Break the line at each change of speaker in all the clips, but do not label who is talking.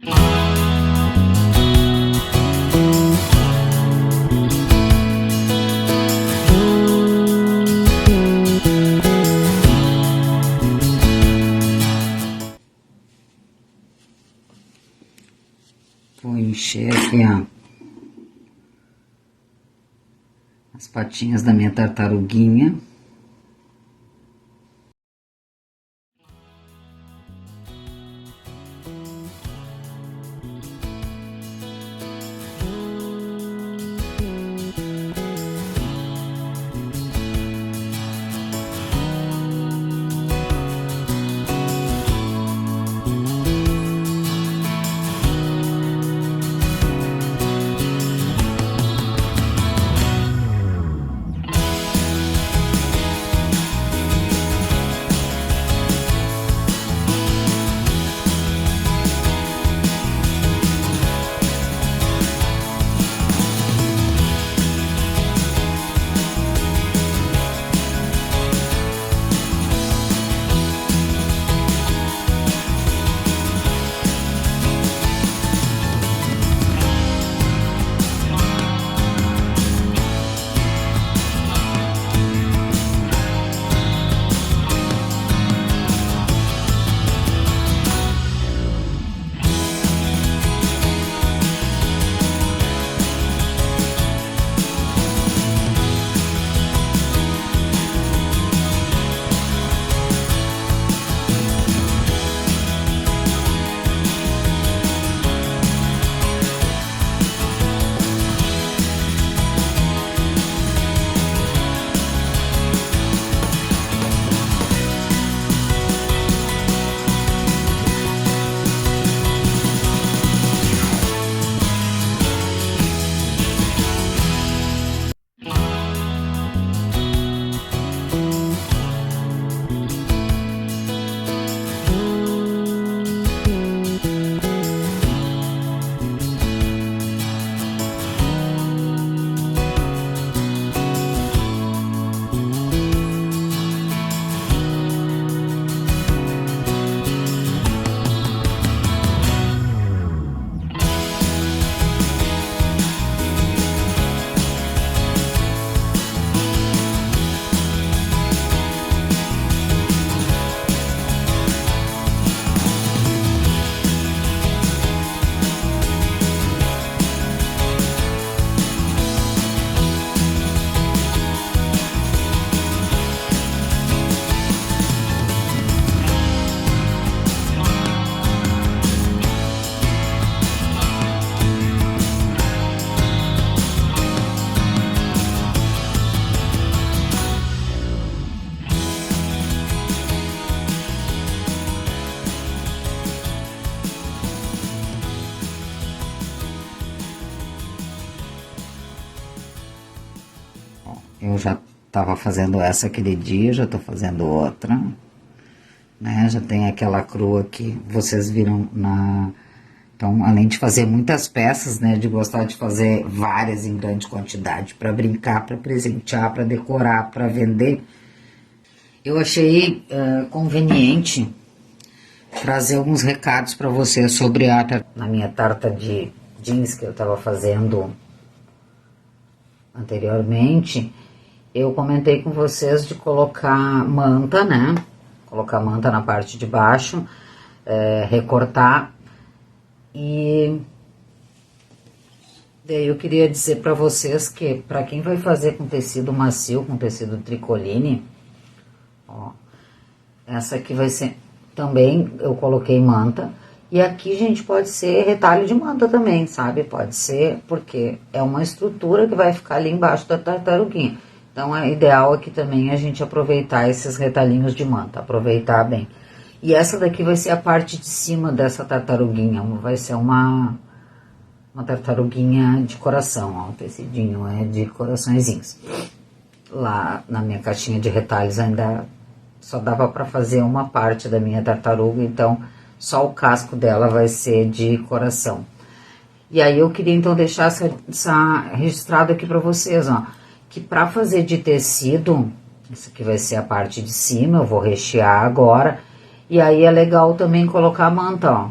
Vou encher aqui, ó, as patinhas da minha tartaruguinha. Eu já estava fazendo essa aquele dia, já tô fazendo outra, né? Já tem aquela crua que vocês viram na... Então, além de fazer muitas peças, né? De gostar de fazer várias em grande quantidade para brincar, para presentear, para decorar, para vender, eu achei conveniente trazer alguns recados para vocês sobre na minha tarta de jeans que eu estava fazendo anteriormente. Eu comentei com vocês de colocar manta, né? Colocar manta na parte de baixo, recortar. E daí eu queria dizer para vocês que para quem vai fazer com tecido macio, com tecido tricoline, ó, essa aqui vai ser também, eu coloquei manta. E aqui, gente, pode ser retalho de manta também, sabe? Pode ser, porque é uma estrutura que vai ficar ali embaixo da tartaruguinha. Então, é ideal aqui também a gente aproveitar esses retalhinhos de manta, aproveitar bem. E essa daqui vai ser a parte de cima dessa tartaruguinha, vai ser uma tartaruguinha de coração, ó, o tecidinho é de coraçõezinhos. Lá na minha caixinha de retalhos ainda só dava pra fazer uma parte da minha tartaruga, então só o casco dela vai ser de coração. E aí eu queria então deixar essa registrado aqui pra vocês, ó, que pra fazer de tecido, isso aqui vai ser a parte de cima, eu vou rechear agora, e aí é legal também colocar a manta, ó,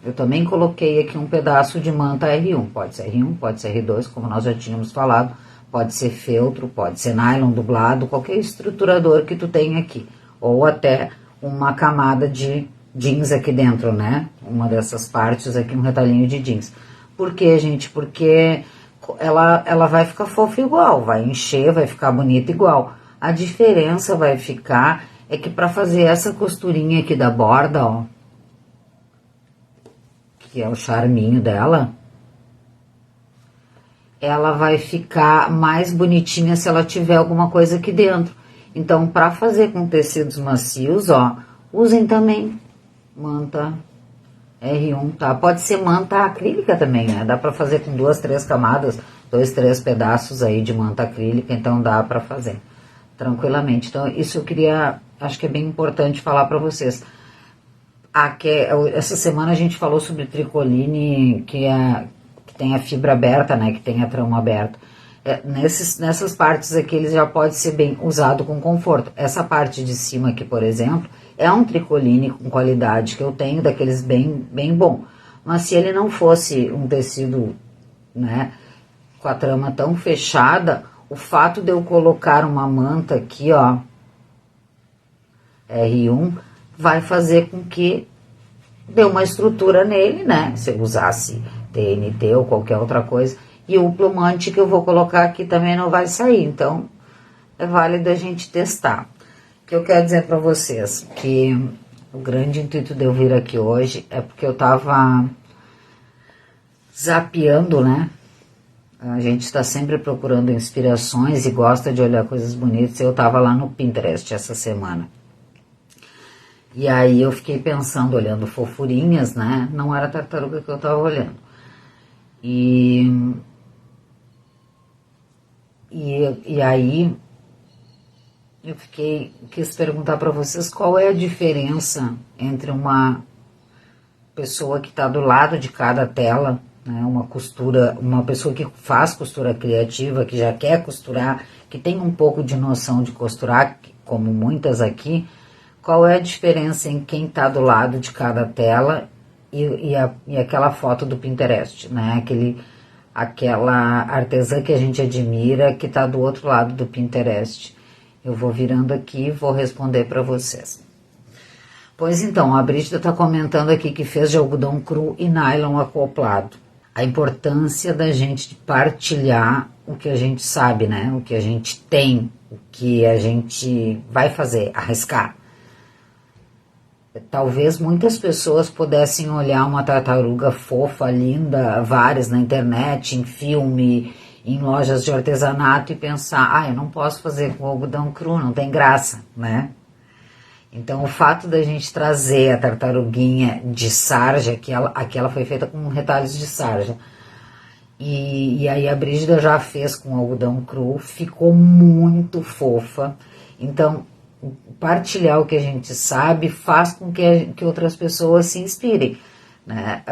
eu também coloquei aqui um pedaço de manta R1, pode ser R1, pode ser R2, como nós já tínhamos falado, pode ser feltro, pode ser nylon dublado, qualquer estruturador que tu tenha aqui, ou até uma camada de jeans aqui dentro, né? Uma dessas partes aqui, um retalhinho de jeans. Por quê, gente? Porque ela vai ficar fofa igual, vai encher, vai ficar bonita igual. A diferença vai ficar é que para fazer essa costurinha aqui da borda, ó, que é o charminho dela, ela vai ficar mais bonitinha se ela tiver alguma coisa aqui dentro. Então, para fazer com tecidos macios, ó, usem também manta R1, tá? Pode ser manta acrílica também, né? Dá pra fazer com 2, 3 camadas, 2, 3 pedaços aí de manta acrílica, então dá pra fazer tranquilamente. Então, isso eu queria, acho que é bem importante falar pra vocês. Essa semana a gente falou sobre tricoline, que tem a fibra aberta, né? Que tem a trama aberta. Nessas partes aqui, ele já pode ser bem usado com conforto. Essa parte de cima aqui, por exemplo, é um tricoline com qualidade que eu tenho, daqueles bem bom. Mas se ele não fosse um tecido, né, com a trama tão fechada, o fato de eu colocar uma manta aqui, ó, R1, vai fazer com que dê uma estrutura nele, né? Se eu usasse TNT ou qualquer outra coisa. E o plumante que eu vou colocar aqui também não vai sair, então é válido a gente testar. O que eu quero dizer para vocês, que o grande intuito de eu vir aqui hoje é porque eu tava zapeando, né? A gente está sempre procurando inspirações e gosta de olhar coisas bonitas. Eu tava lá no Pinterest essa semana. E aí eu fiquei pensando, olhando fofurinhas, né? Não era a tartaruga que eu tava olhando. E aí eu quis perguntar para vocês qual é a diferença entre uma pessoa que está do lado de cada tela, né, uma pessoa que faz costura criativa, que já quer costurar, que tem um pouco de noção de costurar, como muitas aqui, qual é a diferença em quem está do lado de cada tela e aquela foto do Pinterest, né, aquela artesã que a gente admira, que está do outro lado do Pinterest. Eu vou virando aqui e vou responder para vocês. Pois então, a Brígida está comentando aqui que fez de algodão cru e nylon acoplado. A importância da gente partilhar o que a gente sabe, né? O que a gente tem, o que a gente vai fazer, arriscar. Talvez muitas pessoas pudessem olhar uma tartaruga fofa, linda, várias na internet, em filme, em lojas de artesanato e pensar, eu não posso fazer com algodão cru, não tem graça, né? Então, o fato da gente trazer a tartaruguinha de sarja, aqui ela foi feita com retalhos de sarja, e aí a Brígida já fez com algodão cru, ficou muito fofa. Então, partilhar o que a gente sabe faz com que outras pessoas se inspirem, né?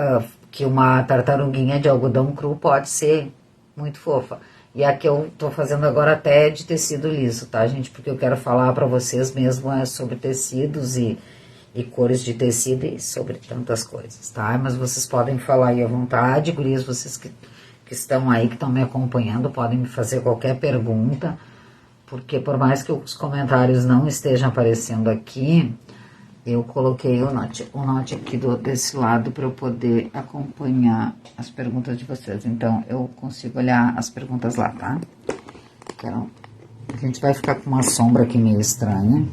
Que uma tartaruguinha de algodão cru pode ser muito fofa. E a que eu tô fazendo agora até é de tecido liso, tá, gente? Porque eu quero falar para vocês mesmo sobre tecidos e cores de tecido e sobre tantas coisas, tá? Mas vocês podem falar aí à vontade, gurias, vocês que estão aí, que estão me acompanhando, podem me fazer qualquer pergunta, porque por mais que os comentários não estejam aparecendo aqui, eu coloquei o note aqui desse lado para eu poder acompanhar as perguntas de vocês. Então, eu consigo olhar as perguntas lá, tá? Então, a gente vai ficar com uma sombra aqui meio estranha.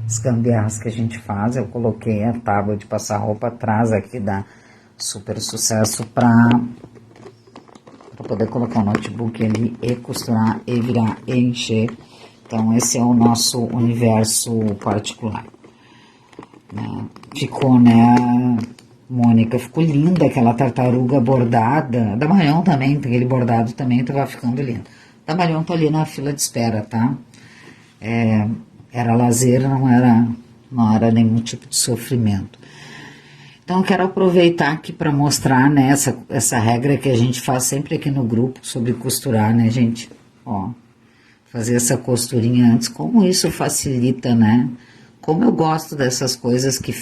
As gambiarras que a gente faz, eu coloquei a tábua de passar roupa atrás aqui da Super Sucesso para poder colocar o notebook ali e costurar e virar e encher. Então, esse é o nosso universo particular. Ficou, né, Mônica? Ficou linda aquela tartaruga bordada. Da Marion também, aquele bordado também tava ficando lindo. Da Marion tá ali na fila de espera, tá? Era lazer, não era nenhum tipo de sofrimento. Então, eu quero aproveitar aqui para mostrar, né, essa regra que a gente faz sempre aqui no grupo sobre costurar, né, gente? Ó, fazer essa costurinha antes, como isso facilita, né? Como eu gosto dessas coisas que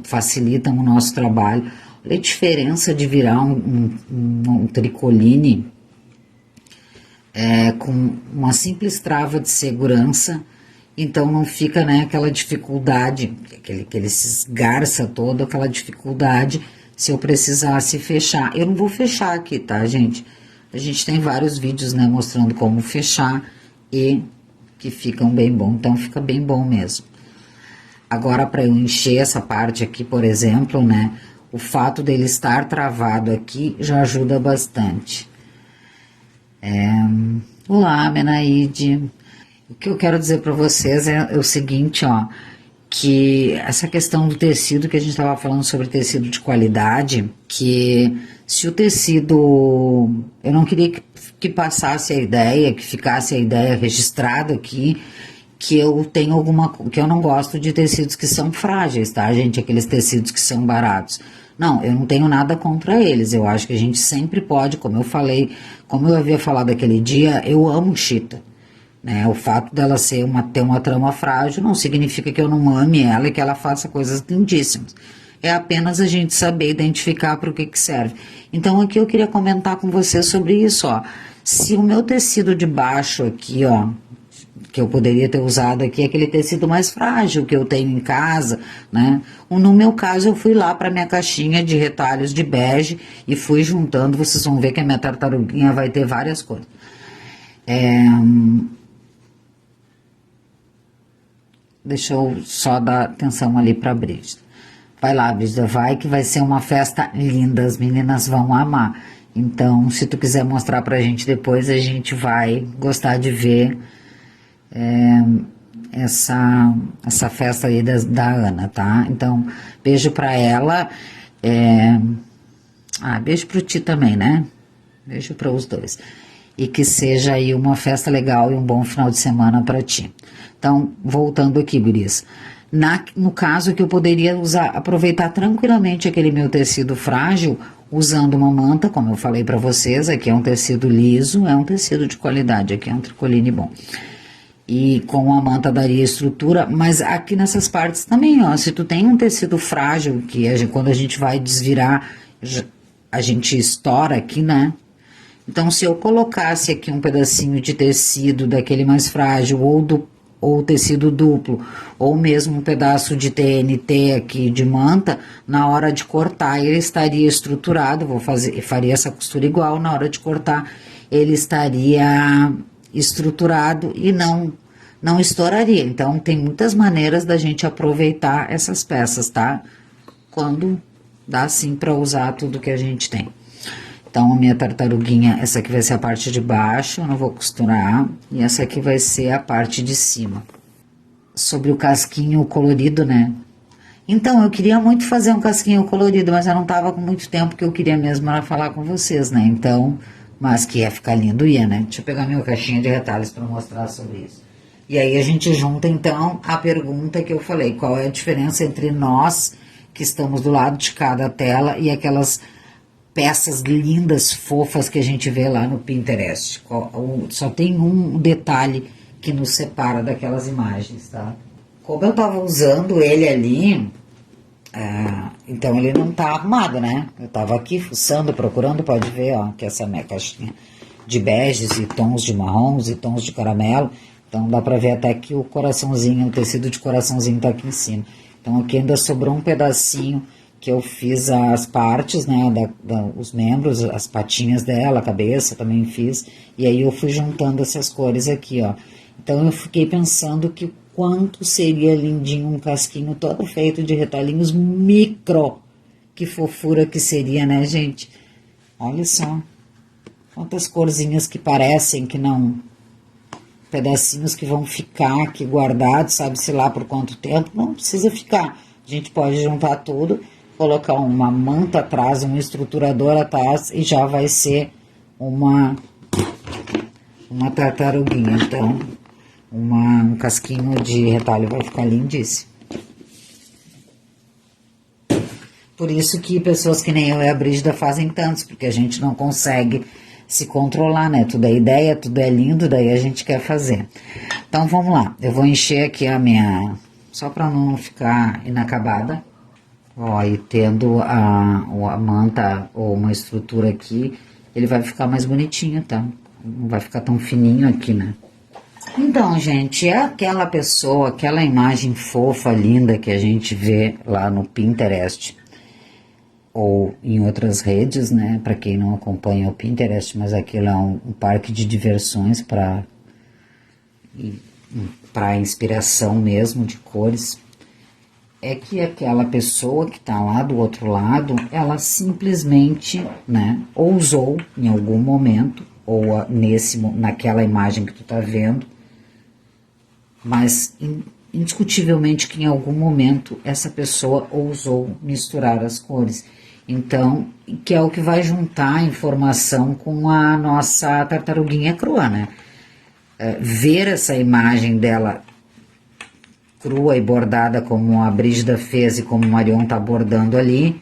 facilitam o nosso trabalho. Olha a diferença de virar um tricoline com uma simples trava de segurança, então não fica, né, aquela dificuldade, aquele se esgarça todo, aquela dificuldade se eu precisasse fechar. Eu não vou fechar aqui, tá, gente? A gente tem vários vídeos, né, mostrando como fechar e que ficam bem bom, então fica bem bom mesmo. Agora, para eu encher essa parte aqui, por exemplo, né, o fato dele estar travado aqui já ajuda bastante. Olá, Menaide. O que eu quero dizer para vocês é o seguinte, ó, que essa questão do tecido que a gente estava falando sobre tecido de qualidade, que se o tecido, eu não queria que passasse a ideia, que ficasse a ideia registrada aqui, que eu tenho que eu não gosto de tecidos que são frágeis, tá, gente? Aqueles tecidos que são baratos. Não, eu não tenho nada contra eles. Eu acho que a gente sempre pode, como eu falei, como eu havia falado aquele dia, eu amo chita. Né? O fato dela ter uma trama frágil não significa que eu não ame ela e que ela faça coisas lindíssimas. É apenas a gente saber identificar para o que serve. Então aqui eu queria comentar com você sobre isso, ó. Se o meu tecido de baixo aqui, ó, que eu poderia ter usado aqui, aquele tecido mais frágil que eu tenho em casa, né? No meu caso, eu fui lá para minha caixinha de retalhos de bege e fui juntando. Vocês vão ver que a minha tartaruguinha vai ter várias cores. Deixa eu só dar atenção ali para a Brígida. Vai lá, Brígida, vai que vai ser uma festa linda, as meninas vão amar. Então, se tu quiser mostrar pra gente depois, a gente vai gostar de ver essa festa aí da Ana, tá? Então, beijo pra ela. Beijo pro Ti também, né? Beijo para os dois. E que seja aí uma festa legal e um bom final de semana para ti. Então, voltando aqui, guris. No caso que eu poderia aproveitar tranquilamente aquele meu tecido frágil, usando uma manta, como eu falei para vocês, aqui é um tecido liso, é um tecido de qualidade, aqui é um tricoline bom. E com a manta daria estrutura, mas aqui nessas partes também, ó, se tu tem um tecido frágil, quando a gente vai desvirar, a gente estoura aqui, né? Então, se eu colocasse aqui um pedacinho de tecido daquele mais frágil, ou tecido duplo, ou mesmo um pedaço de TNT aqui de manta, na hora de cortar ele estaria estruturado, faria essa costura igual, na hora de cortar ele estaria estruturado e não estouraria. Então, tem muitas maneiras da gente aproveitar essas peças, tá? Quando dá sim para usar tudo que a gente tem. Então, a minha tartaruguinha, essa aqui vai ser a parte de baixo, eu não vou costurar, e essa aqui vai ser a parte de cima. Sobre o casquinho colorido, né? Então, eu queria muito fazer um casquinho colorido, mas eu não tava com muito tempo, que eu queria mesmo era falar com vocês, né? Então, mas que ia ficar lindo, ia, né? Deixa eu pegar minha caixinha de retalhos para mostrar sobre isso. E aí a gente junta, então, a pergunta que eu falei, qual é a diferença entre nós, que estamos do lado de cada tela, e aquelas peças lindas, fofas que a gente vê lá no Pinterest. Só tem um detalhe que nos separa daquelas imagens, tá? Como eu tava usando ele ali, então ele não tá arrumado, né? Eu tava aqui fuçando, procurando, pode ver, ó, que essa minha caixinha de beges e tons de marrons e tons de caramelo. Então dá pra ver até que o coraçãozinho, o tecido de coraçãozinho tá aqui em cima. Então aqui ainda sobrou um pedacinho que eu fiz as partes, né, os membros, as patinhas dela, a cabeça também fiz, e aí eu fui juntando essas cores aqui, ó. Então eu fiquei pensando que quanto seria lindinho um casquinho todo feito de retalhinhos micro, que fofura que seria, né, gente? Olha só, quantas corzinhas que parecem que não, pedacinhos que vão ficar aqui guardados, sabe-se lá por quanto tempo, não precisa ficar, a gente pode juntar tudo, colocar uma manta atrás, um estruturador atrás e já vai ser uma tartaruguinha. Então, um casquinho de retalho vai ficar lindíssimo. Por isso que pessoas que nem eu e a Brígida fazem tantos, porque a gente não consegue se controlar, né? Tudo é ideia, tudo é lindo, daí a gente quer fazer. Então, vamos lá. Eu vou encher aqui a minha, só para não ficar inacabada. Ó, e tendo a manta ou uma estrutura aqui, ele vai ficar mais bonitinho, tá? Não vai ficar tão fininho aqui, né? Então, gente, é aquela pessoa, aquela imagem fofa, linda que a gente vê lá no Pinterest ou em outras redes, né? Para quem não acompanha o Pinterest, mas aquilo é um parque de diversões para inspiração mesmo de cores. É que aquela pessoa que tá lá do outro lado, ela simplesmente, né, ousou em algum momento, ou naquela imagem que tu tá vendo, mas indiscutivelmente que em algum momento essa pessoa ousou misturar as cores. Então, que é o que vai juntar a informação com a nossa tartaruguinha crua, né? Ver essa imagem dela crua e bordada como a Brígida fez e como o Marion tá bordando ali,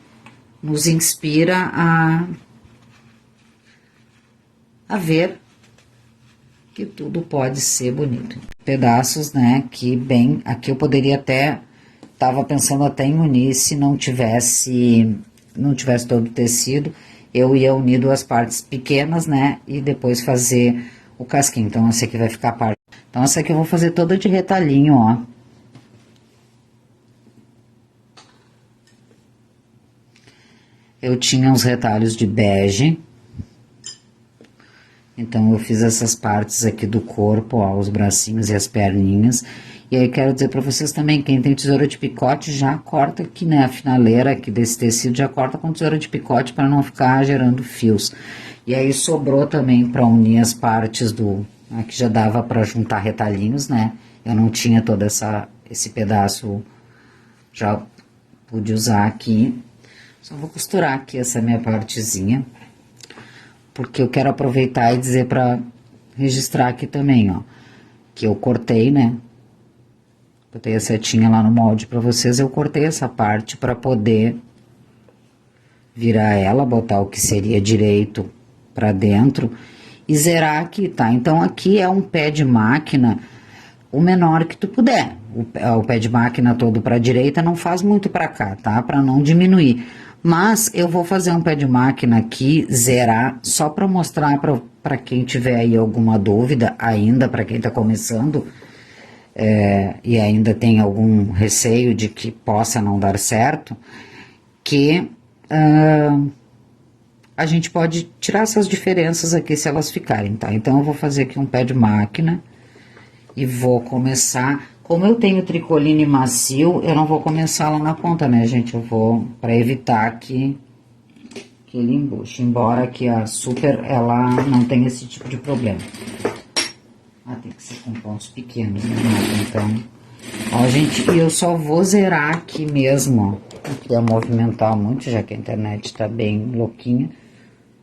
nos inspira a ver que tudo pode ser bonito. Pedaços, né, que bem, aqui eu poderia até, tava pensando até em unir, se não tivesse todo o tecido, eu ia unir duas partes pequenas, né, e depois fazer o casquinho. Então essa aqui vai ficar a parte. Então essa aqui eu vou fazer toda de retalhinho, ó. Eu tinha uns retalhos de bege, então eu fiz essas partes aqui do corpo, ó, os bracinhos e as perninhas. E aí quero dizer para vocês também, quem tem tesoura de picote já corta aqui, né, a finaleira aqui desse tecido, já corta com tesoura de picote para não ficar gerando fios. E aí sobrou também para unir as partes aqui já dava para juntar retalhinhos, né, eu não tinha todo esse pedaço, já pude usar aqui. Só vou costurar aqui essa minha partezinha, porque eu quero aproveitar e dizer para registrar aqui também, ó, que eu cortei, né? Botei a setinha lá no molde para vocês, eu cortei essa parte para poder virar ela, botar o que seria direito para dentro e zerar aqui, tá? Então aqui é um pé de máquina, o menor que tu puder. O pé de máquina todo para a direita não faz muito para cá, tá? Para não diminuir. Mas eu vou fazer um pé de máquina aqui, zerar, só para mostrar para quem tiver aí alguma dúvida, ainda para quem tá começando, e ainda tem algum receio de que possa não dar certo, que a gente pode tirar essas diferenças aqui se elas ficarem, tá? Então eu vou fazer aqui um pé de máquina e vou começar. Como eu tenho tricoline macio, eu não vou começar lá na ponta, né, gente? Eu vou, para evitar que ele embuche. Embora aqui a Super, ela não tem esse tipo de problema. Tem que ser com pontos pequenos, né? Então, ó, gente, eu só vou zerar aqui mesmo, ó. Não queria movimentar muito, já que a internet tá bem louquinha.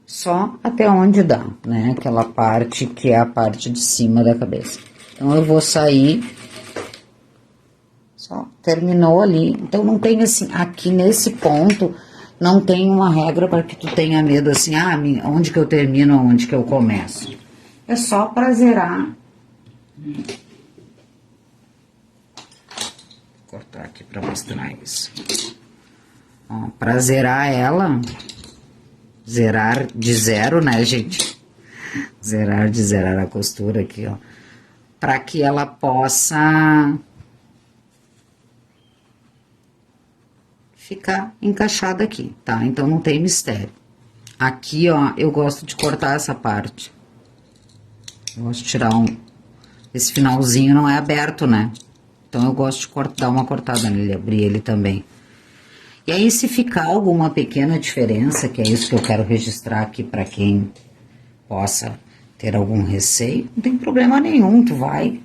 Só até onde dá, né? Aquela parte que é a parte de cima da cabeça. Então, eu vou sair... Só terminou ali. Então, não tem assim, aqui nesse ponto, não tem uma regra para que tu tenha medo assim, onde que eu termino, onde que eu começo. É só pra zerar. Vou cortar aqui pra mostrar isso. Ó, pra zerar ela, zerar de zero, né, gente? Zerar a costura aqui, ó. Pra que ela possa... ficar encaixada aqui, tá? Então, não tem mistério. Aqui, ó, eu gosto de cortar essa parte. Eu gosto de tirar esse finalzinho não é aberto, né? Então, eu gosto de dar uma cortada nele, abrir ele também. E aí, se ficar alguma pequena diferença, que é isso que eu quero registrar aqui pra quem possa ter algum receio, não tem problema nenhum, tu vai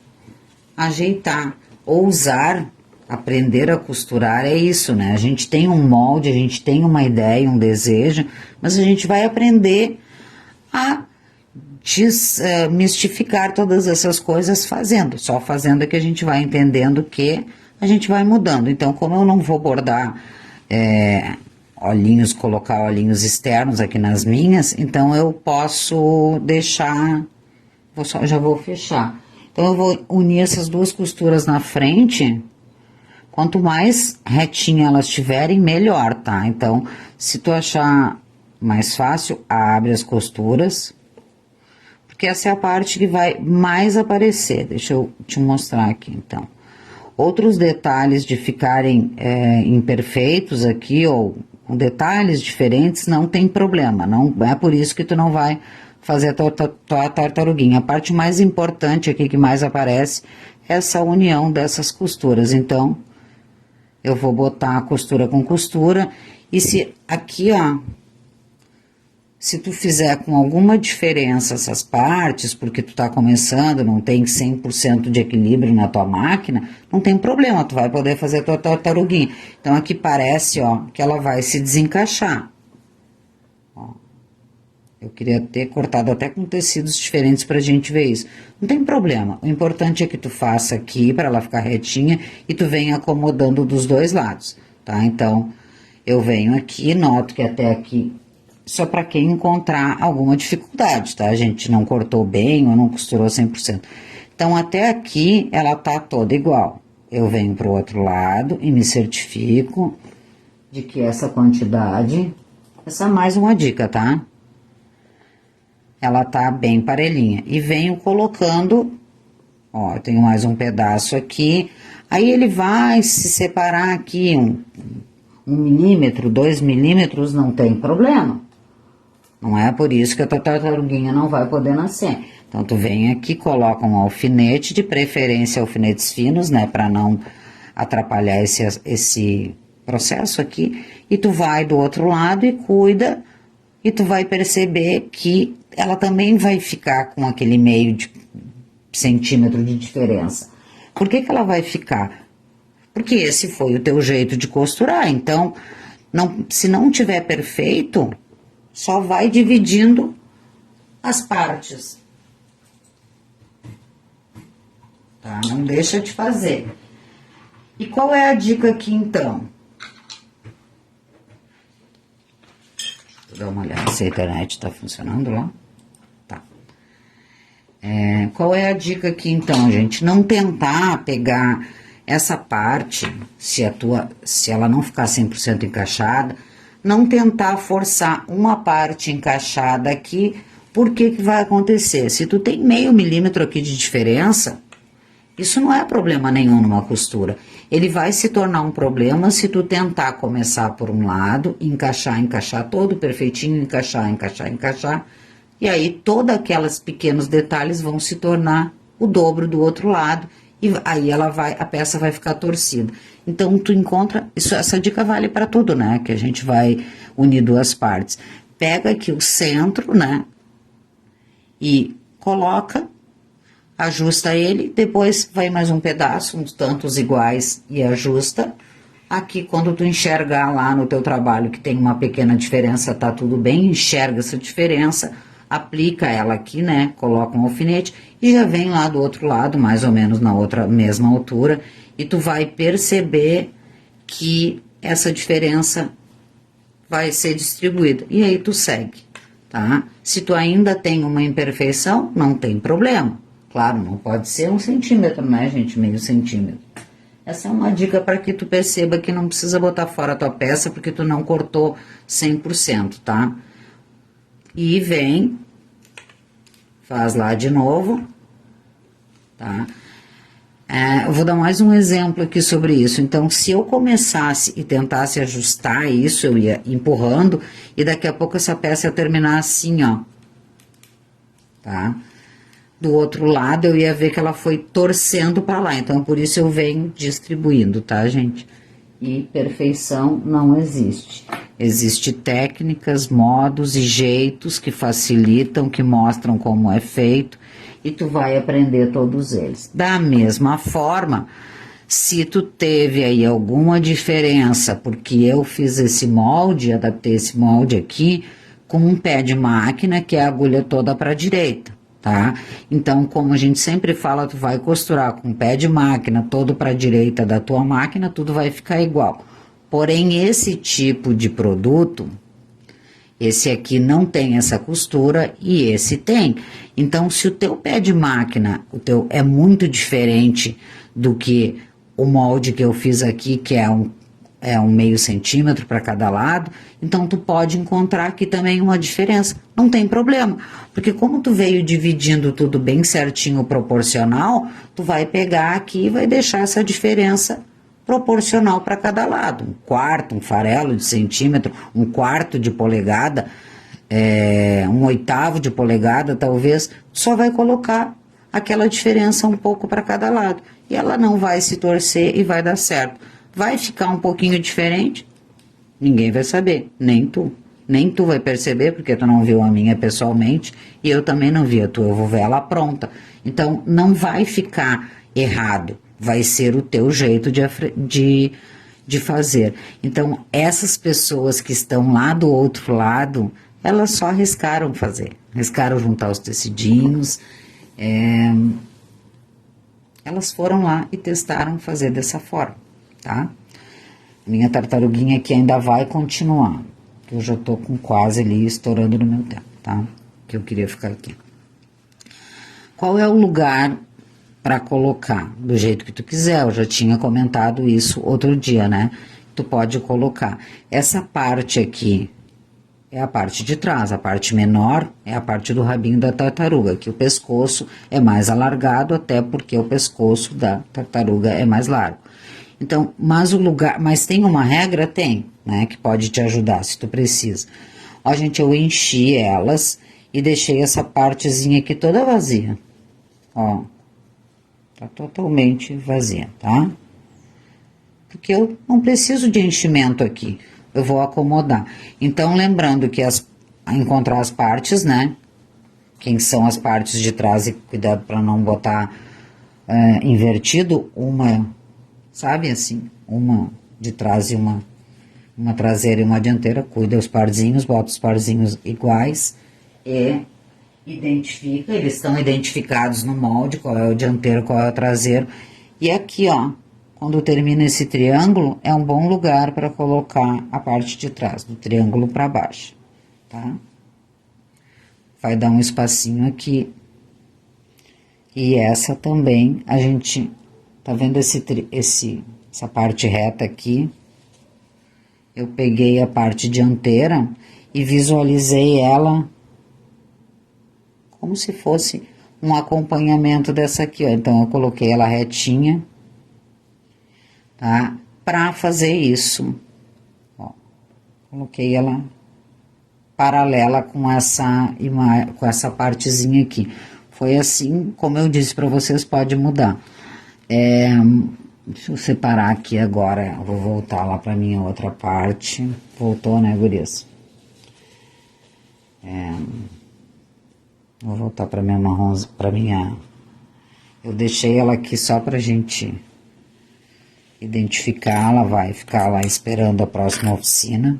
ajeitar ou usar... Aprender a costurar é isso, né? A gente tem um molde, a gente tem uma ideia, um desejo, mas a gente vai aprender a desmistificar todas essas coisas fazendo. Só fazendo é que a gente vai entendendo que a gente vai mudando. Então, como eu não vou bordar olhinhos, colocar olhinhos externos aqui nas minhas, então eu posso deixar, já vou fechar. Então, eu vou unir essas duas costuras na frente... Quanto mais retinha elas tiverem, melhor, tá? Então, se tu achar mais fácil, abre as costuras, porque essa é a parte que vai mais aparecer. Deixa eu te mostrar aqui, então. Outros detalhes de ficarem imperfeitos aqui, ou com detalhes diferentes, não tem problema. Não é por isso que tu não vai fazer a tua tartaruguinha. A parte mais importante aqui, que mais aparece, é essa união dessas costuras. Então, eu vou botar a costura com costura, e se aqui, ó, se tu fizer com alguma diferença essas partes, porque tu tá começando, não tem 100% de equilíbrio na tua máquina, não tem problema, tu vai poder fazer a tua tartaruguinha. Então, aqui parece, ó, que ela vai se desencaixar. Ó, eu queria ter cortado até com tecidos diferentes pra gente ver isso. Não tem problema, o importante é que tu faça aqui pra ela ficar retinha e tu venha acomodando dos dois lados, tá? Então, eu venho aqui, noto que até aqui, só para quem encontrar alguma dificuldade, tá? A gente não cortou bem ou não costurou 100%. Então, até aqui, ela tá toda igual. Eu venho pro outro lado e me certifico de que essa quantidade... Essa é mais uma dica, tá? Ela tá bem parelhinha. E venho colocando... Ó, eu tenho mais um pedaço aqui. Aí, ele vai se separar aqui 1 milímetro, 2 milímetros, não tem problema. Não é por isso que a tua tartaruguinha não vai poder nascer. Então, tu vem aqui, coloca um alfinete, de preferência alfinetes finos, né? Pra não atrapalhar esse processo aqui. E tu vai do outro lado e cuida. E tu vai perceber que ela também vai ficar com aquele meio de centímetro de diferença. Por que que ela vai ficar? Porque esse foi o teu jeito de costurar. Então, se não tiver perfeito... Só vai dividindo as partes. Tá? Não deixa de fazer. E qual é a dica aqui, então? Vou dar uma olhada se a internet tá funcionando lá. Tá. Qual é a dica aqui, então, gente? Não tentar pegar essa parte, se ela não ficar 100% encaixada, não tentar forçar uma parte encaixada aqui, porque que vai acontecer? Se tu tem meio milímetro aqui de diferença, isso não é problema nenhum numa costura. Ele vai se tornar um problema se tu tentar começar por um lado, encaixar todo perfeitinho, encaixar, e aí todos aqueles pequenos detalhes vão se tornar o dobro do outro lado, e aí a peça vai ficar torcida. Então, tu encontra, essa dica vale para tudo, né? Que a gente vai unir duas partes. Pega aqui o centro, né? E coloca, ajusta ele, depois vai mais um pedaço, uns tantos iguais, e ajusta. Aqui, quando tu enxergar lá no teu trabalho que tem uma pequena diferença, tá tudo bem, enxerga essa diferença, aplica ela aqui, né? Coloca um alfinete e já vem lá do outro lado, mais ou menos na mesma altura, e tu vai perceber que essa diferença vai ser distribuída. E aí tu segue, tá? Se tu ainda tem uma imperfeição, não tem problema. Claro, não pode ser 1 centímetro, né, gente? Meio centímetro. Essa é uma dica para que tu perceba que não precisa botar fora a tua peça porque tu não cortou 100%, tá? E vem, faz lá de novo, tá? Eu vou dar mais um exemplo aqui sobre isso. Então, se eu começasse e tentasse ajustar isso, eu ia empurrando, e daqui a pouco essa peça ia terminar assim, ó. Tá? Do outro lado, eu ia ver que ela foi torcendo pra lá. Então, por isso eu venho distribuindo, tá, gente? E perfeição não existe. Existem técnicas, modos e jeitos que facilitam, que mostram como é feito, e tu vai aprender todos eles. Da mesma forma, se tu teve aí alguma diferença, porque eu fiz esse molde, adaptei esse molde aqui, com um pé de máquina, que é a agulha toda para a direita, tá? Então, como a gente sempre fala, tu vai costurar com o pé de máquina todo para a direita da tua máquina, tudo vai ficar igual. Porém, esse tipo de produto, esse aqui não tem essa costura e esse tem. Então, se o teu pé de máquina, o teu é muito diferente do que o molde que eu fiz aqui, que é um meio centímetro para cada lado, então tu pode encontrar aqui também uma diferença, não tem problema, porque como tu veio dividindo tudo bem certinho proporcional, tu vai pegar aqui e vai deixar essa diferença proporcional para cada lado, um quarto, um farelo de centímetro, um quarto de polegada, um oitavo de polegada talvez, só vai colocar aquela diferença um pouco para cada lado, e ela não vai se torcer e vai dar certo. Vai ficar um pouquinho diferente? Ninguém vai saber, nem tu. Nem tu vai perceber, porque tu não viu a minha pessoalmente, e eu também não vi a tua, eu vou ver ela pronta. Então, não vai ficar errado, vai ser o teu jeito de fazer. Então, essas pessoas que estão lá do outro lado, elas só arriscaram fazer, arriscaram juntar os tecidinhos, elas foram lá e testaram fazer dessa forma, tá? Minha tartaruguinha aqui ainda vai continuar, que eu já tô com quase ali estourando no meu tempo, tá? Que eu queria ficar aqui. Qual é o lugar para colocar? Do jeito que tu quiser, eu já tinha comentado isso outro dia, né? Tu pode colocar. Essa parte aqui é a parte de trás, a parte menor é a parte do rabinho da tartaruga, que o pescoço é mais alargado, até porque o pescoço da tartaruga é mais largo. Então, mas tem uma regra? Tem, né, que pode te ajudar, se tu precisa. Ó, gente, eu enchi elas e deixei essa partezinha aqui toda vazia, ó, tá totalmente vazia, tá? Porque eu não preciso de enchimento aqui, eu vou acomodar. Então, lembrando que encontrar as partes, né, quem são as partes de trás, e cuidado para não botar invertido, sabe assim, uma de trás e uma traseira e uma dianteira, cuida os parzinhos, bota os parzinhos iguais e identifica, eles estão identificados no molde, qual é o dianteiro, qual é o traseiro. E aqui, ó, quando termina esse triângulo, é um bom lugar para colocar a parte de trás, do triângulo para baixo, tá? Vai dar um espacinho aqui. E essa também, a gente, tá vendo essa parte reta aqui? Eu peguei a parte dianteira e visualizei ela como se fosse um acompanhamento dessa aqui, ó. Então, eu coloquei ela retinha, tá? Pra fazer isso, ó. Coloquei ela paralela com essa partezinha aqui. Foi assim, como eu disse pra vocês, pode mudar. Deixa eu separar aqui agora, eu vou voltar lá pra minha outra parte. Voltou, né, gurias? Vou voltar pra minha eu deixei ela aqui só pra gente identificar, ela vai ficar lá esperando a próxima oficina.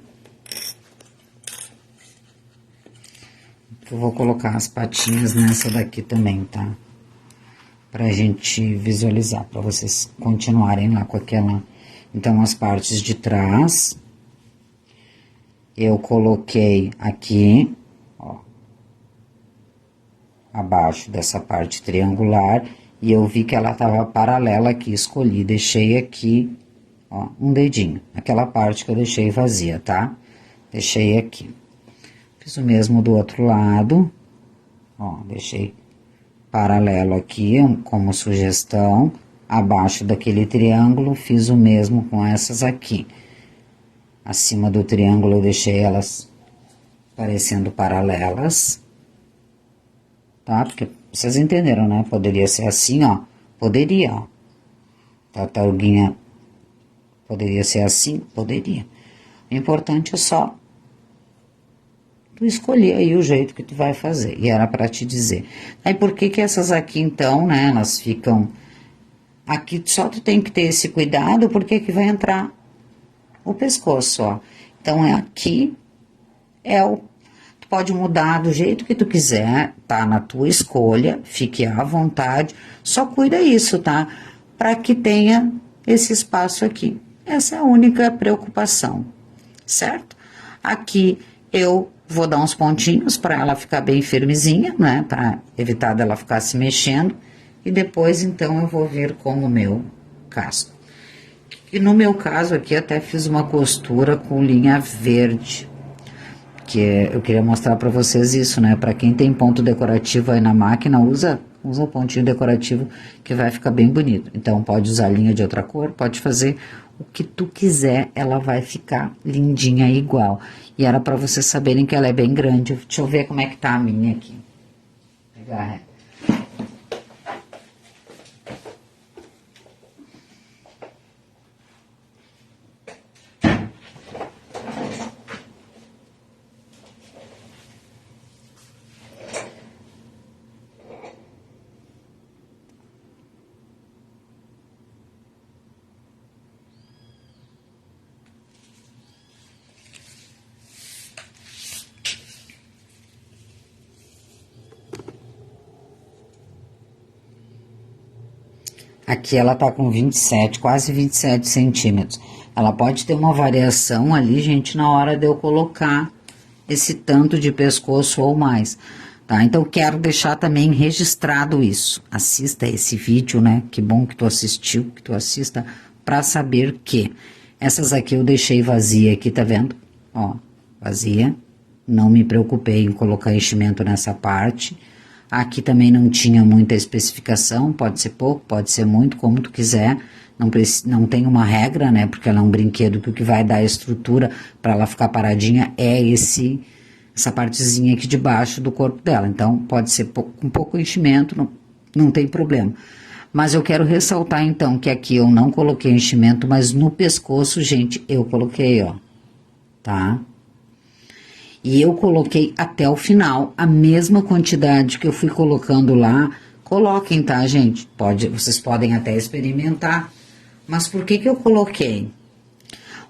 Eu vou colocar as patinhas nessa daqui também, tá? Pra gente visualizar, pra vocês continuarem lá com aquela. Então, as partes de trás, eu coloquei aqui, ó, abaixo dessa parte triangular, e eu vi que ela tava paralela aqui, escolhi, deixei aqui, ó, um dedinho, aquela parte que eu deixei vazia, tá? Deixei aqui. Fiz o mesmo do outro lado, ó, deixei paralelo aqui, como sugestão, abaixo daquele triângulo, fiz o mesmo com essas aqui. Acima do triângulo eu deixei elas parecendo paralelas, tá? Porque vocês entenderam, né? Poderia ser assim, ó, poderia, ó. Tartaruguinha poderia ser assim, poderia. O importante é só tu escolher aí o jeito que tu vai fazer, e era pra te dizer. Aí, por que essas aqui, então, né, elas ficam... Aqui só tu tem que ter esse cuidado, porque aqui vai entrar o pescoço, ó. Então, aqui, tu pode mudar do jeito que tu quiser, tá? Na tua escolha, fique à vontade, só cuida isso, tá? Pra que tenha esse espaço aqui. Essa é a única preocupação, certo? Aqui, eu vou dar uns pontinhos para ela ficar bem firmezinha, né? Para evitar dela ficar se mexendo. E depois, então, eu vou vir com o meu casco. E no meu caso aqui até fiz uma costura com linha verde, que eu queria mostrar para vocês isso, né? Para quem tem ponto decorativo aí na máquina, usa pontinho decorativo que vai ficar bem bonito. Então pode usar linha de outra cor, pode fazer o que tu quiser, ela vai ficar lindinha igual. E era para vocês saberem que ela é bem grande. Deixa eu ver como é que tá a minha aqui. Vou pegar a régua. Aqui ela tá com 27, quase 27 centímetros. Ela pode ter uma variação ali, gente, na hora de eu colocar esse tanto de pescoço ou mais, tá? Então, quero deixar também registrado isso. Assista esse vídeo, né? Que bom que tu assistiu, que tu assista, pra saber que essas aqui eu deixei vazia aqui, tá vendo? Ó, vazia. Não me preocupei em colocar enchimento nessa parte. Aqui também não tinha muita especificação, pode ser pouco, pode ser muito, como tu quiser. Não tem uma regra, né? Porque ela é um brinquedo que o que vai dar a estrutura para ela ficar paradinha é essa partezinha aqui de baixo do corpo dela. Então, pode ser com pouco enchimento, não tem problema. Mas eu quero ressaltar, então, que aqui eu não coloquei enchimento, mas no pescoço, gente, eu coloquei, ó, tá? E eu coloquei até o final a mesma quantidade que eu fui colocando lá. Coloquem, tá, gente? Vocês podem até experimentar. Mas por que eu coloquei?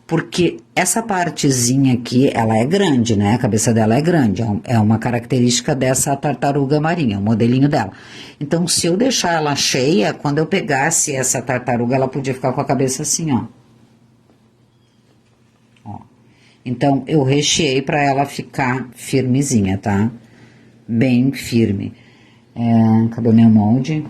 Porque essa partezinha aqui, ela é grande, né? A cabeça dela é grande. É uma característica dessa tartaruga marinha, o modelinho dela. Então, se eu deixar ela cheia, quando eu pegasse essa tartaruga, ela podia ficar com a cabeça assim, ó. Então, eu recheei para ela ficar firmezinha, tá? Bem firme. Cadê o meu molde?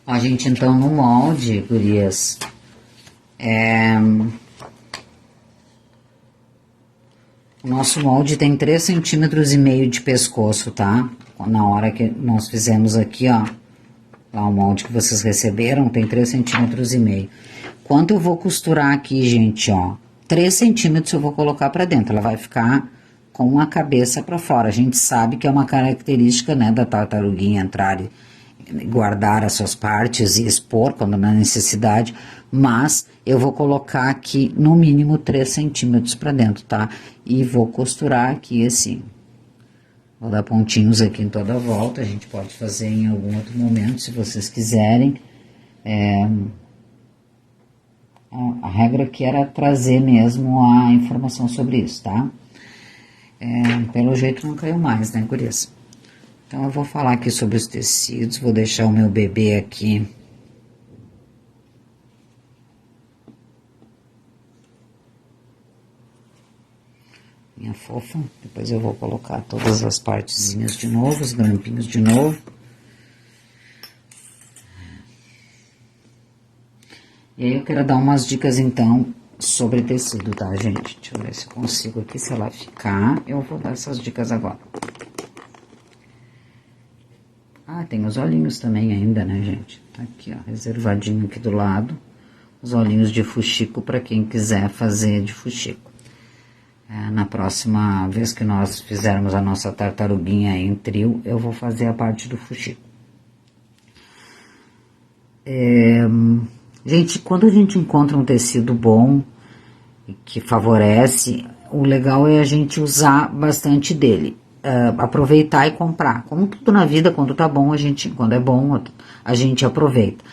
Ó, gente, então, no molde, gurias, o nosso molde tem 3,5 cm de pescoço, tá? Na hora que nós fizemos aqui, ó, lá o molde que vocês receberam, tem 3,5 cm. Quanto eu vou costurar aqui, gente, ó, 3 centímetros eu vou colocar pra dentro, ela vai ficar com a cabeça pra fora. A gente sabe que é uma característica, né, da tartaruguinha entrar e guardar as suas partes e expor quando na necessidade, mas eu vou colocar aqui no mínimo 3 centímetros pra dentro, tá? E vou costurar aqui assim. Vou dar pontinhos aqui em toda a volta, a gente pode fazer em algum outro momento, se vocês quiserem. A regra aqui era trazer mesmo a informação sobre isso, tá? Pelo jeito não caiu mais, né, gurias? Então, eu vou falar aqui sobre os tecidos, vou deixar o meu bebê aqui. Minha fofa. Depois eu vou colocar todas as partezinhas de novo, os grampinhos de novo. E aí eu quero dar umas dicas, então, sobre tecido, tá, gente? Deixa eu ver se eu consigo aqui, se ela ficar, eu vou dar essas dicas agora. Ah, tem os olhinhos também ainda, né, gente? Tá aqui, ó, reservadinho aqui do lado. Os olhinhos de fuxico para quem quiser fazer de fuxico. Na próxima vez que nós fizermos a nossa tartaruguinha em trio, eu vou fazer a parte do fuxico. Gente, quando a gente encontra um tecido bom, que favorece, o legal é a gente usar bastante dele. Aproveitar e comprar. Como tudo na vida, quando tá bom, quando é bom, a gente aproveita.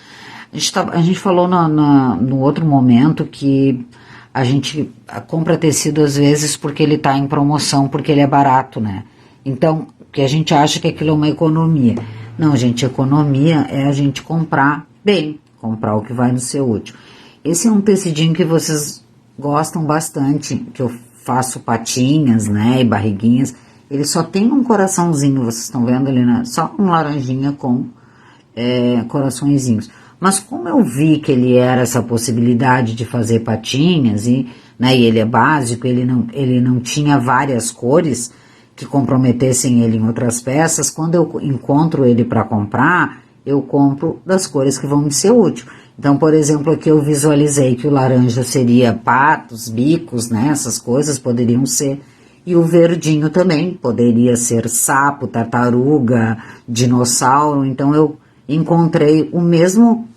A gente falou no outro momento que a gente compra tecido às vezes porque ele tá em promoção, porque ele é barato, né? Então, que a gente acha que aquilo é uma economia. Não, gente, economia é a gente comprar bem, comprar o que vai no seu útil. Esse é um tecidinho que vocês gostam bastante, que eu faço patinhas, né, e barriguinhas. Ele só tem um coraçãozinho, vocês estão vendo ali, né? Só um laranjinha com coraçõezinhos. Mas como eu vi que ele era essa possibilidade de fazer patinhas, né, e ele é básico, ele não tinha várias cores que comprometessem ele em outras peças, quando eu encontro ele para comprar, eu compro das cores que vão me ser úteis. Então, por exemplo, aqui eu visualizei que o laranja seria patos, bicos, né, essas coisas poderiam ser. E o verdinho também poderia ser sapo, tartaruga, dinossauro. Então eu encontrei o mesmo,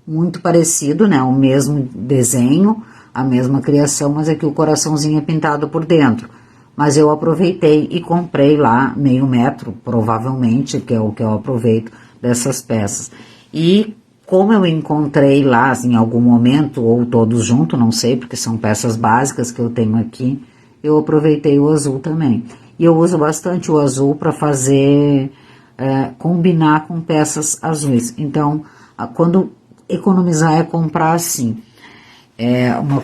muito parecido, né, o mesmo desenho, a mesma criação, mas aqui o coraçãozinho é pintado por dentro. Mas eu aproveitei e comprei lá meio metro, provavelmente, que é o que eu aproveito dessas peças. E como eu encontrei lá assim, em algum momento, ou todos juntos, não sei, porque são peças básicas que eu tenho aqui, eu aproveitei o azul também. E eu uso bastante o azul para fazer, combinar com peças azuis. Então, quando economizar é comprar assim.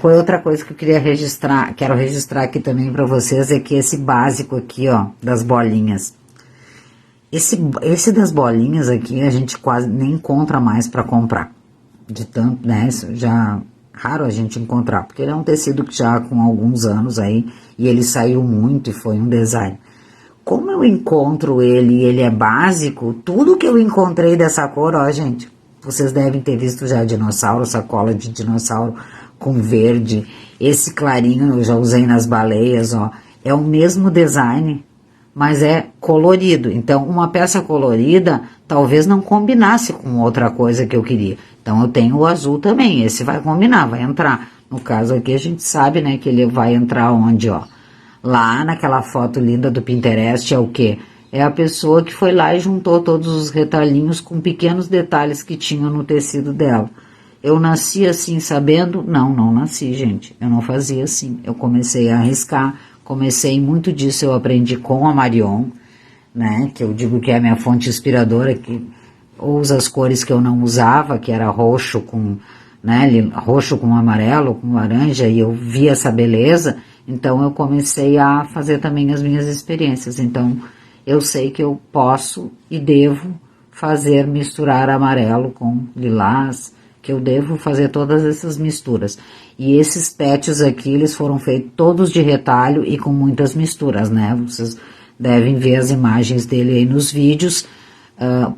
Outra coisa que eu queria registrar, quero registrar aqui também para vocês, é que esse básico aqui, ó, das bolinhas. Esse das bolinhas aqui a gente quase nem encontra mais para comprar. De tanto, né? Já raro a gente encontrar, porque ele é um tecido que já com alguns anos aí, e ele saiu muito e foi um design. Como eu encontro ele e ele é básico, tudo que eu encontrei dessa cor, ó, gente, vocês devem ter visto já dinossauro, sacola de dinossauro com verde. Esse clarinho eu já usei nas baleias, ó. É o mesmo design, mas é colorido. Então, uma peça colorida talvez não combinasse com outra coisa que eu queria. Então, eu tenho o azul também. Esse vai combinar, vai entrar. No caso aqui, a gente sabe, né, que ele vai entrar onde, ó. Lá naquela foto linda do Pinterest é o quê? É a pessoa que foi lá e juntou todos os retalhinhos com pequenos detalhes que tinham no tecido dela. Eu nasci assim sabendo? Não nasci, gente. Eu não fazia assim. Eu comecei a arriscar, muito disso eu aprendi com a Marion, né? Que eu digo que é a minha fonte inspiradora, que usa as cores que eu não usava, que era roxo com, né? Roxo com amarelo, com laranja, e eu vi essa beleza. Então eu comecei a fazer também as minhas experiências. Então eu sei que eu posso e devo misturar amarelo com lilás, que eu devo fazer todas essas misturas. E esses patches aqui, eles foram feitos todos de retalho e com muitas misturas, né? Vocês devem ver as imagens dele aí nos vídeos,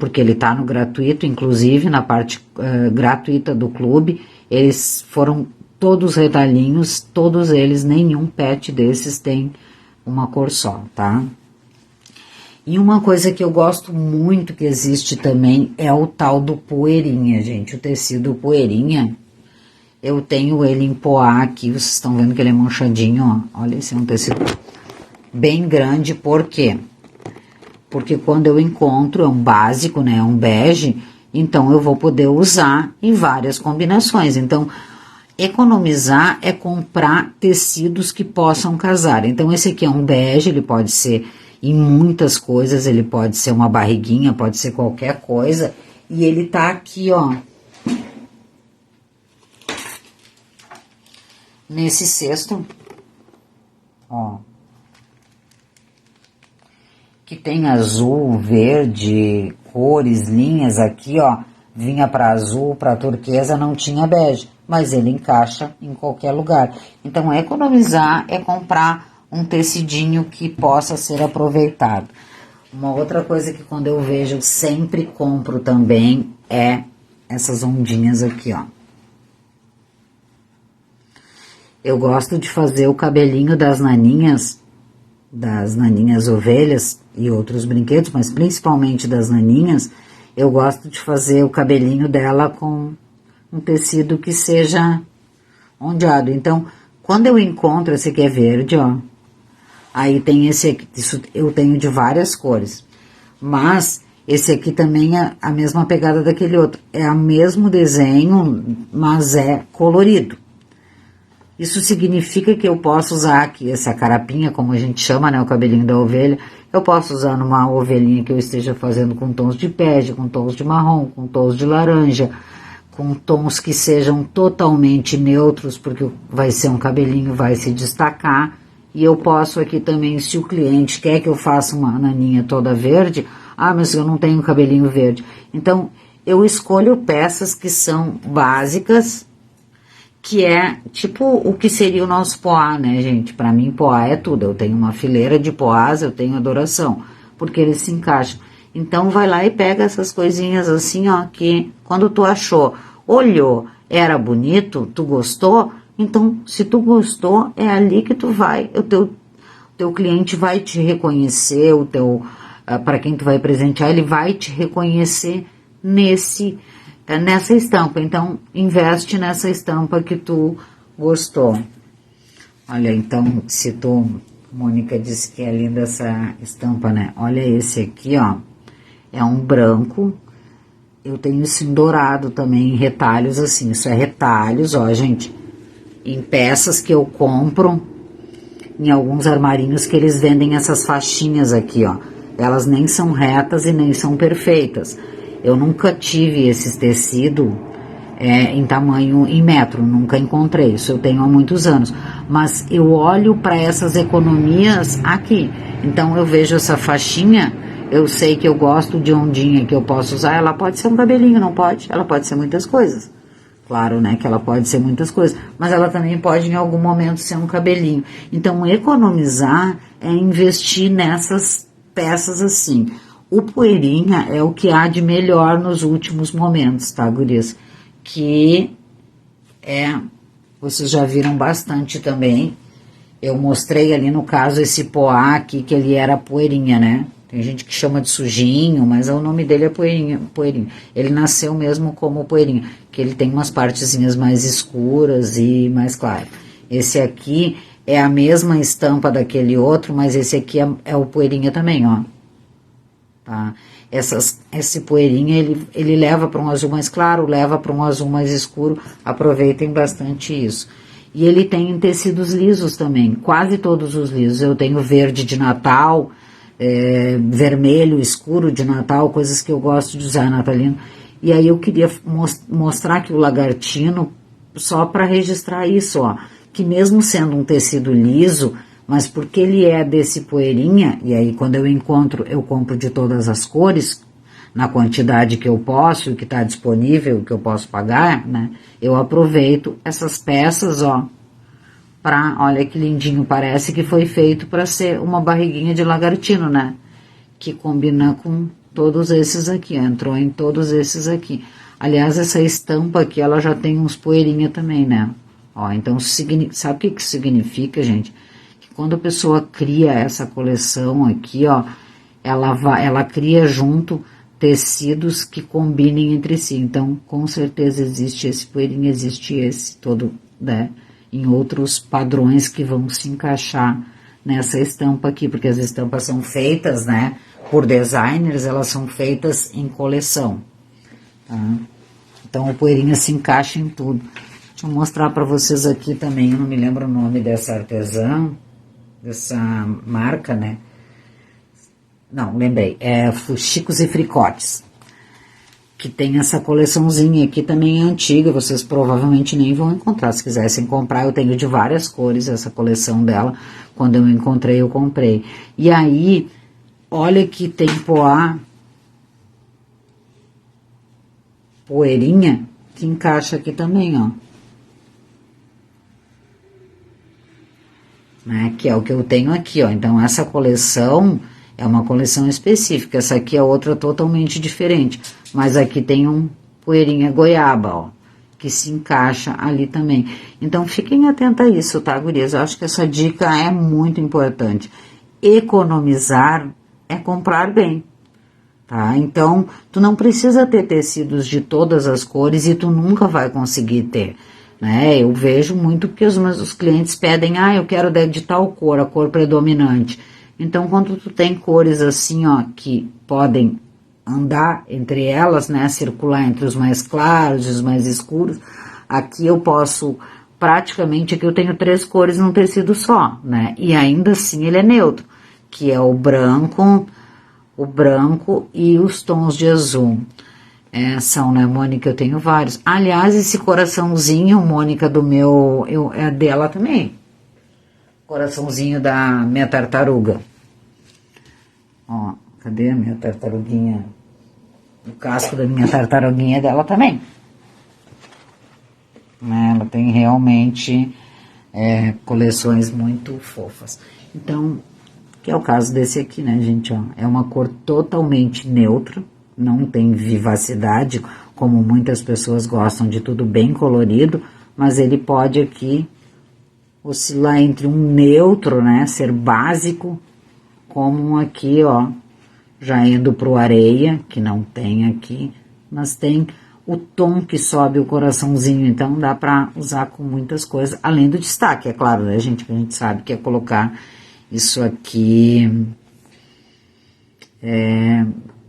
porque ele tá no gratuito, inclusive na parte gratuita do clube. Eles foram todos retalhinhos, todos eles, nenhum patch desses tem uma cor só, tá? E uma coisa que eu gosto muito que existe também é o tal do poeirinha, gente. O tecido poeirinha, eu tenho ele em poá aqui, vocês estão vendo que ele é manchadinho, ó. Olha, esse é um tecido bem grande, por quê? Porque quando eu encontro, é um básico, né, é um bege, então eu vou poder usar em várias combinações. Então, economizar é comprar tecidos que possam casar. Então, esse aqui é um bege, ele pode ser em muitas coisas, ele pode ser uma barriguinha, pode ser qualquer coisa, e ele tá aqui, ó, nesse cesto, ó, que tem azul, verde, cores, linhas aqui, ó, vinha para azul, para turquesa, não tinha bege, mas ele encaixa em qualquer lugar. Então, economizar é comprar um tecidinho que possa ser aproveitado. Uma outra coisa que quando eu vejo, eu sempre compro também, é essas ondinhas aqui, ó. Eu gosto de fazer o cabelinho das naninhas ovelhas e outros brinquedos, mas principalmente das naninhas, eu gosto de fazer o cabelinho dela com um tecido que seja ondeado. Então, quando eu encontro esse aqui é verde, ó, aí tem esse aqui, isso eu tenho de várias cores, mas esse aqui também é a mesma pegada daquele outro, é o mesmo desenho, mas é colorido. Isso significa que eu posso usar aqui essa carapinha, como a gente chama, né, o cabelinho da ovelha, eu posso usar numa ovelhinha que eu esteja fazendo com tons de bege, com tons de marrom, com tons de laranja, com tons que sejam totalmente neutros, porque vai ser um cabelinho, vai se destacar. E eu posso aqui também, se o cliente quer que eu faça uma naninha toda verde, mas eu não tenho cabelinho verde. Então, eu escolho peças que são básicas, que é tipo o que seria o nosso poá, né, gente? Pra mim, poá é tudo. Eu tenho uma fileira de poás, eu tenho adoração, porque eles se encaixam. Então, vai lá e pega essas coisinhas assim, ó, que quando tu achou, olhou, era bonito, tu gostou, então, se tu gostou, é ali que tu vai, teu cliente vai te reconhecer, para quem tu vai presentear, ele vai te reconhecer nessa estampa. Então, investe nessa estampa que tu gostou. Olha, então, Mônica disse que é linda essa estampa, né? Olha esse aqui, ó, é um branco. Eu tenho isso em dourado também, em retalhos assim, isso é retalhos, ó, gente, em peças que eu compro em alguns armarinhos que eles vendem essas faixinhas aqui, ó. Elas nem são retas e nem são perfeitas. Eu nunca tive esses tecidos em tamanho, em metro, nunca encontrei. Isso eu tenho há muitos anos. Mas eu olho para essas economias aqui. Então eu vejo essa faixinha, eu sei que eu gosto de ondinha que eu posso usar. Ela pode ser um cabelinho, não pode? Ela pode ser muitas coisas. Claro, né, que ela pode ser muitas coisas, mas ela também pode em algum momento ser um cabelinho. Então, economizar é investir nessas peças assim. O poeirinha é o que há de melhor nos últimos momentos, tá, gurias? Que vocês já viram bastante também. Eu mostrei ali no caso esse poá aqui, que ele era poeirinha, né? Tem gente que chama de sujinho, mas o nome dele é poeirinha. Ele nasceu mesmo como poeirinha, que ele tem umas partezinhas mais escuras e mais claras. Esse aqui é a mesma estampa daquele outro, mas esse aqui é o poeirinha também, ó. Tá? Esse poeirinha, ele leva para um azul mais claro, leva para um azul mais escuro. Aproveitem bastante isso. E ele tem em tecidos lisos também, quase todos os lisos. Eu tenho verde de Natal, vermelho escuro de Natal, coisas que eu gosto de usar, natalino. E aí eu queria mostrar aqui o lagartino, só para registrar isso, ó, que mesmo sendo um tecido liso, mas porque ele é desse poeirinha, e aí quando eu encontro, eu compro de todas as cores, na quantidade que eu posso, que está disponível, que eu posso pagar, né, eu aproveito essas peças, ó, olha que lindinho, parece que foi feito para ser uma barriguinha de lagartino, né? Que combina com todos esses aqui, entrou em todos esses aqui. Aliás, essa estampa aqui, ela já tem uns poeirinha também, né? Ó, então, sabe o que que significa, gente? Que quando a pessoa cria essa coleção aqui, ó, ela cria junto tecidos que combinem entre si. Então, com certeza existe esse poeirinha, existe esse todo, né? Em outros padrões que vão se encaixar nessa estampa aqui, porque as estampas são feitas, né, por designers, elas são feitas em coleção, tá? Então o poeirinha se encaixa em tudo. Deixa eu mostrar para vocês aqui também, eu não me lembro o nome dessa artesã, dessa marca, né, não, lembrei, é Fuxicos e Fricotes, que tem essa coleçãozinha aqui também é antiga, vocês provavelmente nem vão encontrar. Se quisessem comprar, eu tenho de várias cores essa coleção dela. Quando eu encontrei, eu comprei. E aí, olha que tem poeirinha, que encaixa aqui também, ó. Né? Que é o que eu tenho aqui, ó. Então, essa coleção é uma coleção específica. Essa aqui é outra totalmente diferente. Mas aqui tem um poeirinha goiaba, ó, que se encaixa ali também. Então, fiquem atentos a isso, tá, gurias? Eu acho que essa dica é muito importante. Economizar é comprar bem, tá? Então, tu não precisa ter tecidos de todas as cores e tu nunca vai conseguir ter, né? Eu vejo muito que os clientes pedem, eu quero de tal cor, a cor predominante. Então, quando tu tem cores assim, ó, que podem andar entre elas, né, circular entre os mais claros e os mais escuros, aqui eu posso, praticamente, aqui eu tenho 3 cores num tecido só, né, e ainda assim ele é neutro, que é o branco e os tons de azul. São, né, Mônica, eu tenho vários. Aliás, esse coraçãozinho, Mônica, é dela também. coraçãozinho da minha tartaruga. Ó, cadê a minha tartaruguinha? O casco da minha tartaruguinha dela também. Ela tem realmente coleções muito fofas. Então, que é o caso desse aqui, né, gente? Ó, é uma cor totalmente neutra, não tem vivacidade, como muitas pessoas gostam de tudo bem colorido, mas ele pode aqui oscilar entre um neutro, né, ser básico, como um aqui, ó, já indo pro areia, que não tem aqui, mas tem o tom que sobe o coraçãozinho, então dá pra usar com muitas coisas, além do destaque, é claro, né, gente, que a gente sabe que é colocar isso aqui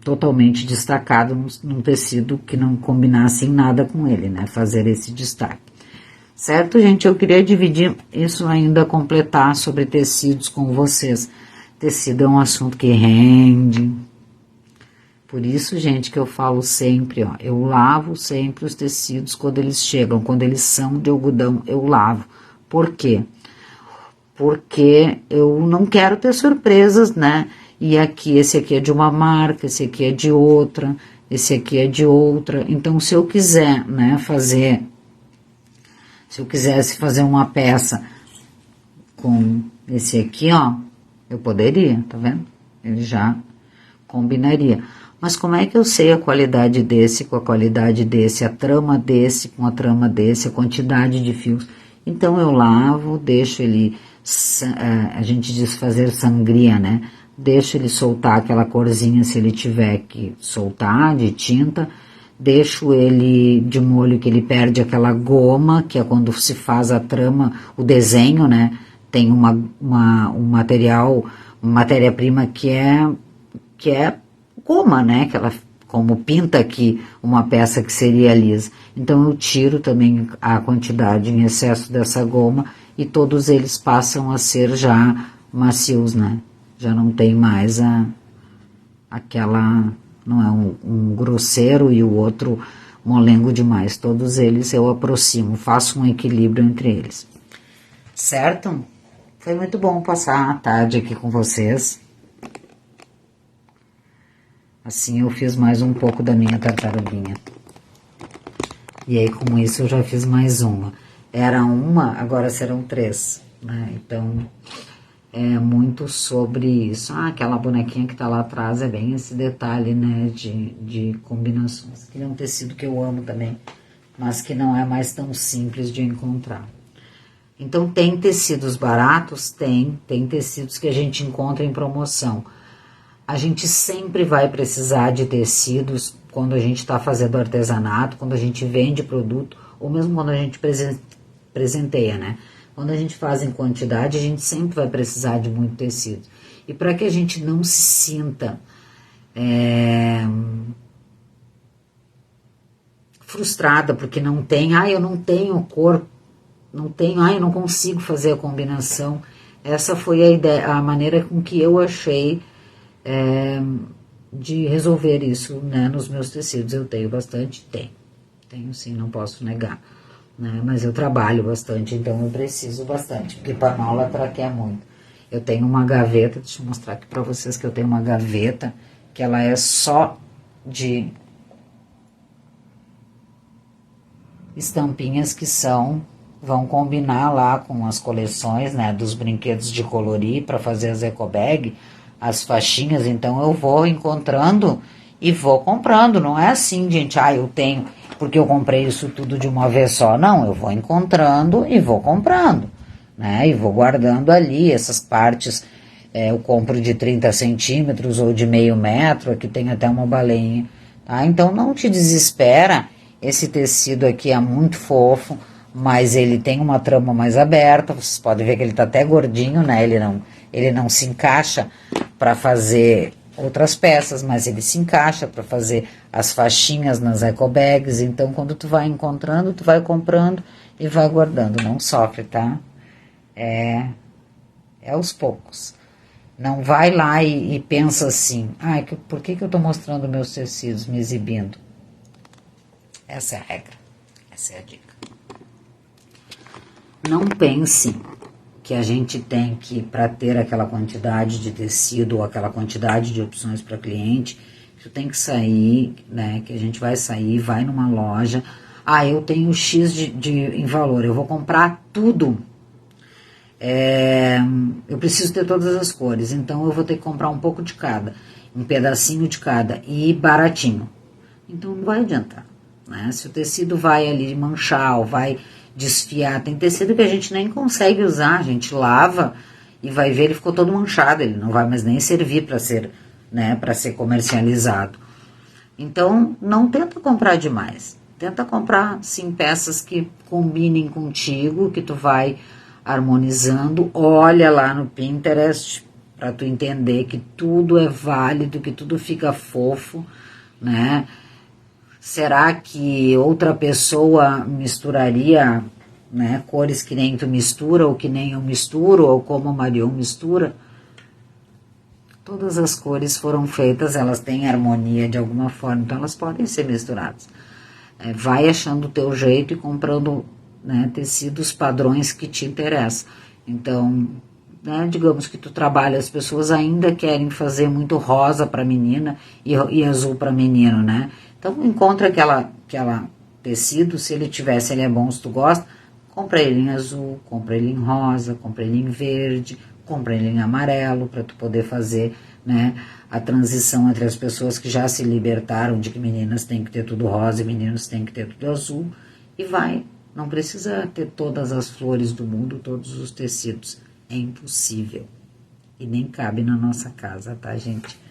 totalmente destacado num tecido que não combinasse em nada com ele, né, fazer esse destaque. Certo, gente? Eu queria dividir isso ainda, completar sobre tecidos com vocês. Tecido é um assunto que rende. Por isso, gente, que eu falo sempre, ó, eu lavo sempre os tecidos quando eles chegam, quando eles são de algodão, eu lavo. Por quê? Porque eu não quero ter surpresas, né? E aqui, esse aqui é de uma marca, esse aqui é de outra, esse aqui é de outra. Então, se eu quiser, né, se eu quisesse fazer uma peça com esse aqui, ó, eu poderia, tá vendo? Ele já combinaria. Mas como é que eu sei a qualidade desse com a qualidade desse, a trama desse com a trama desse, a quantidade de fios? Então eu lavo, deixo ele, a gente diz fazer sangria, né? Deixo ele soltar aquela corzinha se ele tiver que soltar de tinta. Deixo ele de molho que ele perde aquela goma, que é quando se faz a trama, o desenho, né? Tem um material, uma matéria-prima que é goma, né? Que ela, como pinta aqui uma peça que seria lisa. Então eu tiro também a quantidade em excesso dessa goma e todos eles passam a ser já macios, né? Já não tem mais aquela... Não é um grosseiro e o outro molengo demais. Todos eles eu aproximo, faço um equilíbrio entre eles. Certo? Foi muito bom passar a tarde aqui com vocês. Assim eu fiz mais um pouco da minha tartaruguinha. E aí com isso eu já fiz mais uma. Era uma, agora serão 3, né? Então... é muito sobre isso. Aquela bonequinha que tá lá atrás é bem esse detalhe, né, de combinações. Aquele é um tecido que eu amo também, mas que não é mais tão simples de encontrar. Então, tem tecidos baratos? Tem tecidos que a gente encontra em promoção. A gente sempre vai precisar de tecidos quando a gente tá fazendo artesanato, quando a gente vende produto, ou mesmo quando a gente presenteia, né? Quando a gente faz em quantidade, a gente sempre vai precisar de muito tecido. E para que a gente não se sinta frustrada porque não tem, eu não tenho cor, não tenho, eu não consigo fazer a combinação. Essa foi a ideia, a maneira com que eu achei de resolver isso, né, nos meus tecidos. Eu tenho bastante? Tenho sim, não posso negar. Né? Mas eu trabalho bastante, então eu preciso bastante, porque panólatra quer muito. Eu tenho uma gaveta, deixa eu mostrar aqui pra vocês que eu tenho uma gaveta, que ela é só de estampinhas que vão combinar lá com as coleções, né, dos brinquedos de colorir para fazer as ecobag, as faixinhas. Então eu vou encontrando e vou comprando. Não é assim, gente, eu tenho porque eu comprei isso tudo de uma vez só. Não, eu vou encontrando e vou comprando, né? E vou guardando ali essas partes. Eu compro de 30 centímetros ou de meio metro, aqui tem até uma baleinha, tá? Então não te desespera, esse tecido aqui é muito fofo, mas ele tem uma trama mais aberta, vocês podem ver que ele tá até gordinho, né? Ele não se encaixa para fazer outras peças, mas ele se encaixa para fazer as faixinhas nas ecobags. Então, quando tu vai encontrando, tu vai comprando e vai guardando. Não sofre, tá? É aos poucos. Não vai lá e pensa assim, por que eu tô mostrando meus tecidos, me exibindo? Essa é a regra, essa é a dica. Não pense que a gente tem que, para ter aquela quantidade de tecido ou aquela quantidade de opções para cliente, tu tem que sair, né, que a gente vai sair, vai numa loja, eu tenho X em valor, eu vou comprar tudo, eu preciso ter todas as cores, então eu vou ter que comprar um pouco de cada, um pedacinho de cada, e baratinho. Então não vai adiantar, né? Se o tecido vai ali manchar ou vai desfiar, tem tecido que a gente nem consegue usar, a gente lava e vai ver ele ficou todo manchado, ele não vai mais nem servir para ser, né, para ser comercializado. Então não tenta comprar demais, tenta comprar sim peças que combinem contigo, que tu vai harmonizando, olha lá no Pinterest para tu entender que tudo é válido, que tudo fica fofo, né? Será que outra pessoa misturaria, né, cores que nem tu mistura, ou que nem eu misturo, ou como a Marion mistura? Todas as cores foram feitas, elas têm harmonia de alguma forma, então elas podem ser misturadas. Vai achando o teu jeito e comprando, né, tecidos padrões que te interessam. Então, né, digamos que tu trabalha, as pessoas ainda querem fazer muito rosa para menina e azul para menino, né? Então encontra aquela tecido, se ele é bom, se tu gosta, compra ele em azul, compra ele em rosa, compra ele em verde, compra ele em amarelo, para tu poder fazer, né, a transição entre as pessoas que já se libertaram de que meninas têm que ter tudo rosa e meninos têm que ter tudo azul, e vai. Não precisa ter todas as flores do mundo, todos os tecidos. É impossível. E nem cabe na nossa casa, tá, gente?